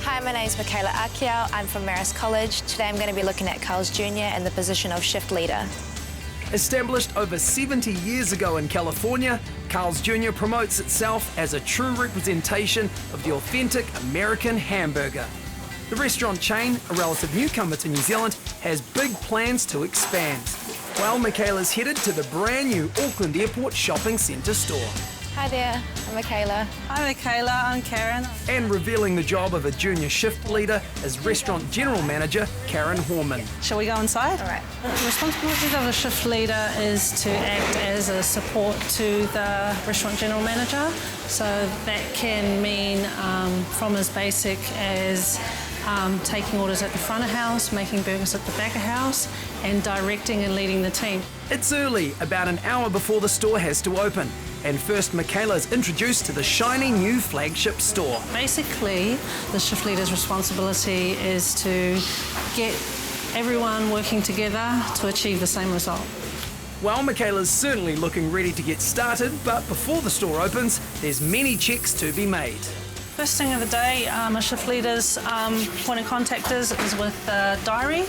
Hi, my name is Michaela Akiao. I'm from Marist College. Today I'm going to be looking at Carl's Jr. and the position of shift leader. Established over 70 years ago in California, Carl's Jr. promotes itself as a true representation of the authentic American hamburger. The restaurant chain, a relative newcomer to New Zealand, has big plans to expand. While Michaela's headed to the brand new Auckland Airport Shopping Centre store. Hi there, I'm Michaela. Hi Michaela, I'm Karen. And revealing the job of a junior shift leader is restaurant general manager Karen Horman. Shall we go inside? All right. The responsibilities of a shift leader is to act as a support to the restaurant general manager. So that can mean from as basic as taking orders at the front of house, making burgers at the back of house, and directing and leading the team. It's early, about an hour before the store has to open. And first, Michaela's introduced to the shiny new flagship store. Basically, the shift leader's responsibility is to get everyone working together to achieve the same result. Well, Michaela's certainly looking ready to get started, but before the store opens, there's many checks to be made. First thing of the day, a shift leader's point of contact is with the diary.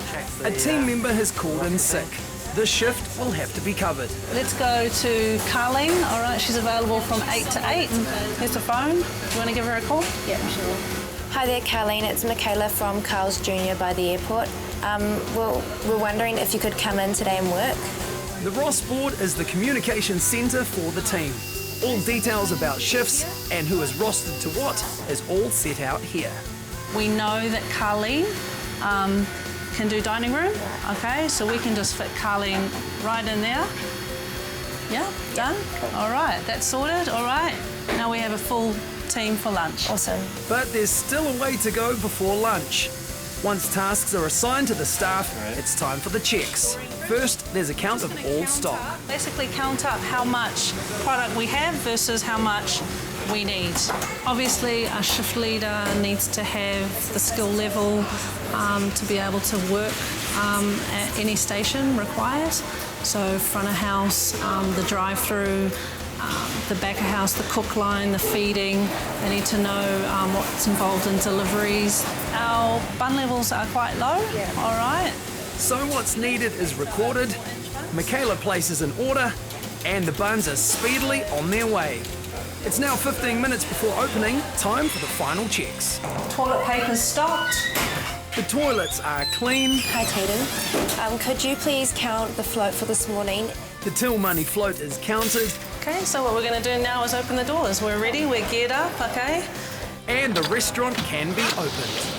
A team member has called in sick. This shift will have to be covered. Let's go to Carleen. All right, she's available from 8 to 8. Here's the phone. Do you want to give her a call? Yeah, sure. Hi there, Carleen. It's Michaela from Carl's Jr. by the airport. We're wondering if you could come in today and work. The Ross board is the communication centre for the team. All details about shifts and who is rostered to what is all set out here. We know that Carleen can do dining room, okay? So we can just fit Carleen right in there. Yeah, done? Cool. All right, that's sorted, all right. Now we have a full team for lunch. Awesome. But there's still a way to go before lunch. Once tasks are assigned to the staff, it's time for the checks. First, there's a count of all stock. Basically count up how much product we have versus how much we need. Obviously, a shift leader needs to have the skill level to be able to work at any station required. So front of house, the drive-through, the back of house, the cook line, the feeding. They need to know what's involved in deliveries. Our bun levels are quite low, all right. So what's needed is recorded, Michaela places an order, and the buns are speedily on their way. It's now 15 minutes before opening, time for the final checks. Toilet paper's stocked. The toilets are clean. Hi, Tatum. Could you please count the float for this morning? The till money float is counted. Okay, so what we're going to do now is open the doors. We're ready, we're geared up, okay? And the restaurant can be opened.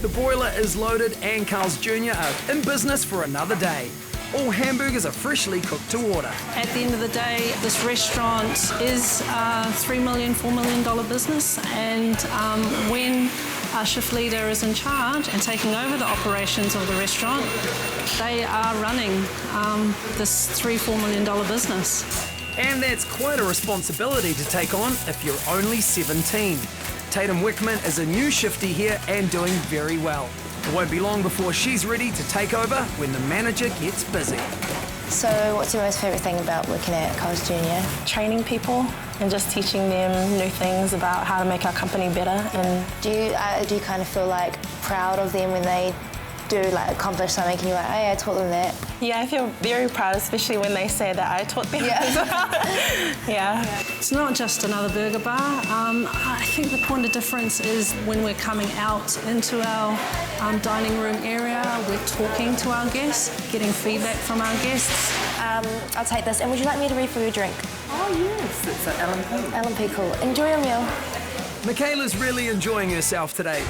The boiler is loaded and Carl's Jr. are in business for another day. All hamburgers are freshly cooked to order. At the end of the day, this restaurant is a $3 million, $4 million business, and when our shift leader is in charge and taking over the operations of the restaurant, they are running this $3-4 million business. And that's quite a responsibility to take on if you're only 17. Tatum Wickman is a new shifty here and doing very well. It won't be long before she's ready to take over when the manager gets busy. So what's your most favourite thing about working at Carl's Jr.? Training people and just teaching them new things about how to make our company better. And Do you kind of feel like proud of them when they do like accomplish something and you're like, hey, I taught them that? yeah, I feel very proud, especially when they say that I taught them as well. Yeah. It's not just another burger bar. I think the point of difference is when we're coming out into our dining room area, we're talking to our guests, getting feedback from our guests. I'll take this. And would you like me to refill your drink? Oh yes, it's an LMP. LMP, cool. Enjoy your meal. Michaela's really enjoying herself today.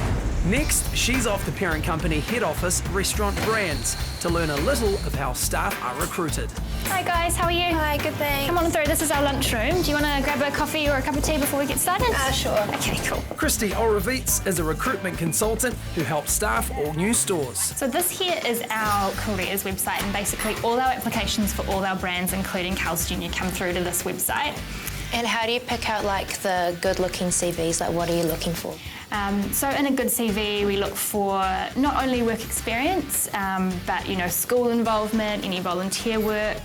Next, she's off to parent company head office Restaurant Brands to learn a little of how staff are recruited. Hi guys, how are you? Hi, good thing. Come on through, this is our lunchroom. Do you want to grab a coffee or a cup of tea before we get started? Sure. Okay, cool. Christy Oravitz is a recruitment consultant who helps staff all new stores. So this here is our careers website, and basically all our applications for all our brands, including Carl's Jr., come through to this website. And how do you pick out like the good-looking CVs? Like, what are you looking for? So in a good CV, we look for not only work experience, but school involvement, any volunteer work.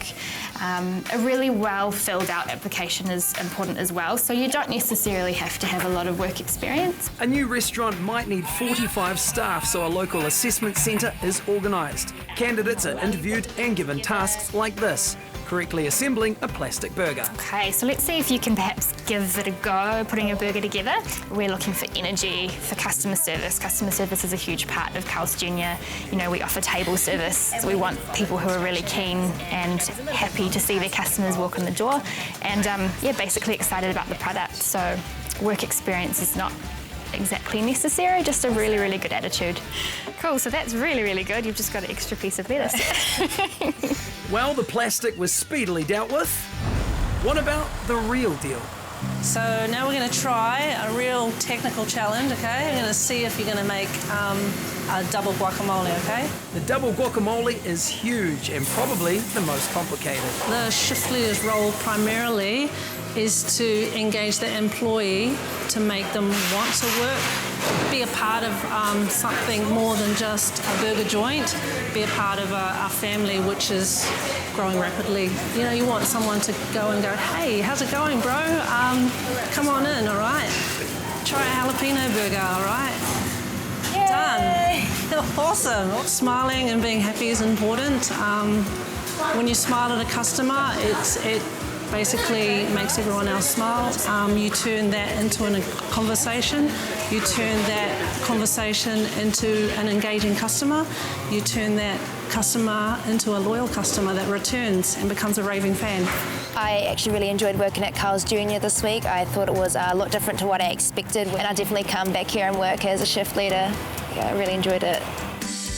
A really well filled out application is important as well. So you don't necessarily have to have a lot of work experience. A new restaurant might need 45 staff, so a local assessment centre is organised. Candidates are interviewed and given tasks like this: correctly assembling a plastic burger. Okay, so let's see if you can perhaps give it a go, putting a burger together. We're looking for energy, for customer service. Customer service is a huge part of Carl's Jr. We offer table service. So we want people who are really keen and happy to see their customers walk in the door, and basically excited about the product. So work experience is not exactly necessary, just a really, really good attitude. Cool, so that's really, really good. You've just got an extra piece of lettuce. Well, the plastic was speedily dealt with. What about the real deal? So now we're going to try a real technical challenge, okay? I'm going to see if you're going to make a double guacamole, okay? The double guacamole is huge and probably the most complicated. The shift leader's role primarily is to engage the employee to make them want to work, be a part of something more than just a burger joint, be a part of a family which is growing rapidly. You want someone to go and go, hey, how's it going, bro? Come on in, all right? Try a jalapeno burger, all right? Yay! Done. Awesome. Smiling and being happy is important. When you smile at a customer, it basically makes everyone else smile. You turn that into a conversation. You turn that conversation into an engaging customer. You turn that customer into a loyal customer that returns and becomes a raving fan. I actually really enjoyed working at Carl's Jr. this week. I thought it was a lot different to what I expected, and I definitely come back here and work as a shift leader. Yeah, I really enjoyed it.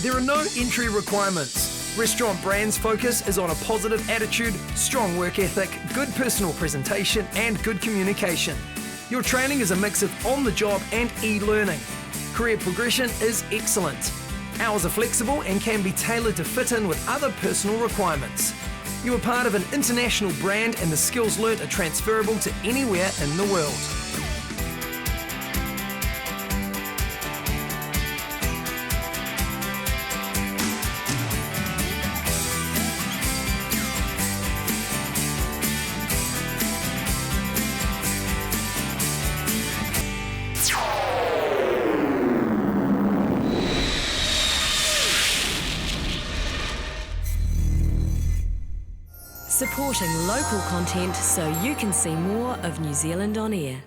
There are no entry requirements. Restaurant Brand's focus is on a positive attitude, strong work ethic, good personal presentation and good communication. Your training is a mix of on-the-job and e-learning. Career progression is excellent. Hours are flexible and can be tailored to fit in with other personal requirements. You are part of an international brand and the skills learnt are transferable to anywhere in the world. Supporting local content so you can see more of New Zealand on air.